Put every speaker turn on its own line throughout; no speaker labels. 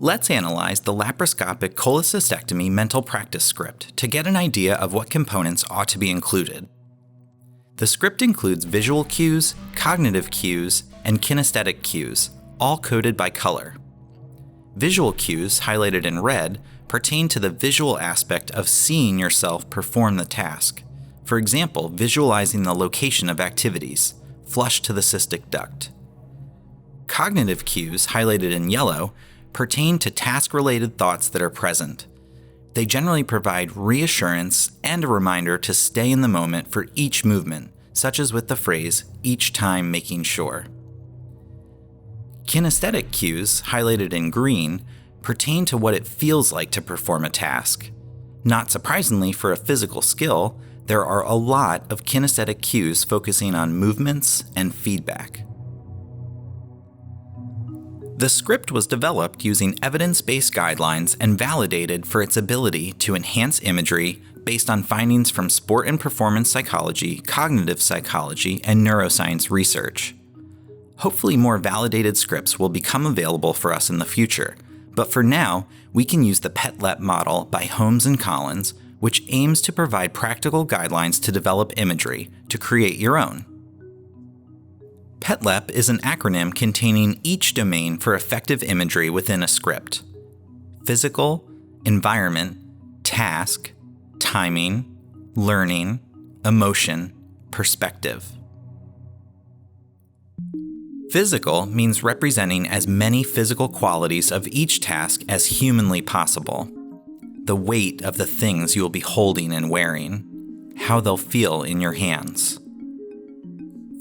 Let's analyze the laparoscopic cholecystectomy mental practice script to get an idea of what components ought to be included. The script includes visual cues, cognitive cues, and kinesthetic cues, all coded by color. Visual cues, highlighted in red, pertain to the visual aspect of seeing yourself perform the task. For example, visualizing the location of activities, flush to the cystic duct. Cognitive cues, highlighted in yellow, pertain to task-related thoughts that are present. They generally provide reassurance and a reminder to stay in the moment for each movement, such as with the phrase, "each time making sure." Kinesthetic cues, highlighted in green, pertain to what it feels like to perform a task. Not surprisingly for a physical skill, there are a lot of kinesthetic cues focusing on movements and feedback. The script was developed using evidence-based guidelines and validated for its ability to enhance imagery based on findings from sport and performance psychology, cognitive psychology, and neuroscience research. Hopefully more validated scripts will become available for us in the future, but for now, we can use the PETLEP model by Holmes and Collins, which aims to provide practical guidelines to develop imagery to create your own. PETLEP is an acronym containing each domain for effective imagery within a script: physical, environment, task, timing, learning, emotion, perspective. Physical means representing as many physical qualities of each task as humanly possible. The weight of the things you will be holding and wearing, how they'll feel in your hands.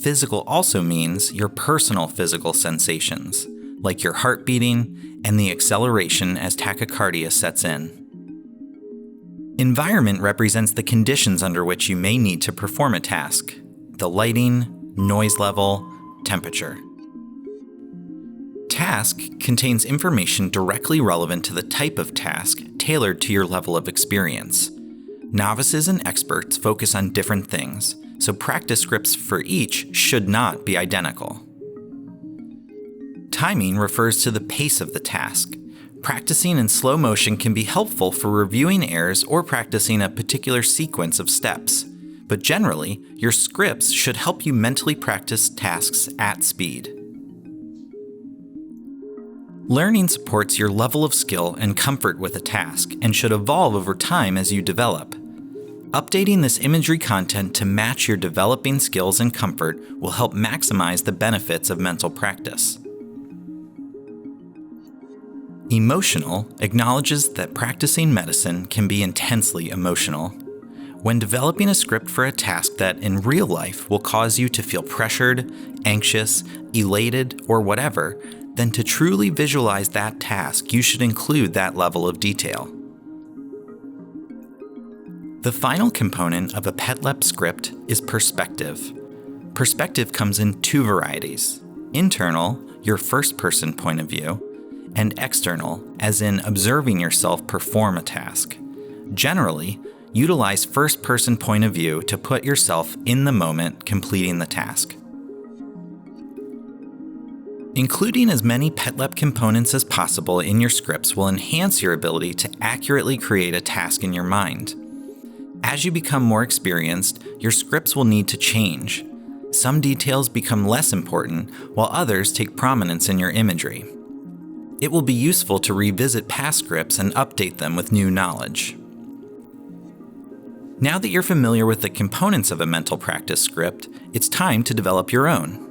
Physical also means your personal physical sensations, like your heart beating and the acceleration as tachycardia sets in. Environment represents the conditions under which you may need to perform a task: the lighting, noise level, temperature. Task contains information directly relevant to the type of task tailored to your level of experience. Novices and experts focus on different things, so practice scripts for each should not be identical. Timing refers to the pace of the task. Practicing in slow motion can be helpful for reviewing errors or practicing a particular sequence of steps, but generally, your scripts should help you mentally practice tasks at speed. Learning supports your level of skill and comfort with a task and should evolve over time as you develop. Updating this imagery content to match your developing skills and comfort will help maximize the benefits of mental practice. Emotional acknowledges that practicing medicine can be intensely emotional. When developing a script for a task that in real life will cause you to feel pressured, anxious, elated, or whatever, then to truly visualize that task, you should include that level of detail. The final component of a PETLEP script is perspective. Perspective comes in two varieties: internal, your first-person point of view, and external, as in observing yourself perform a task. Generally, utilize first-person point of view to put yourself in the moment completing the task. Including as many PETLEP components as possible in your scripts will enhance your ability to accurately create a task in your mind. As you become more experienced, your scripts will need to change. Some details become less important, while others take prominence in your imagery. It will be useful to revisit past scripts and update them with new knowledge. Now that you're familiar with the components of a mental practice script, it's time to develop your own.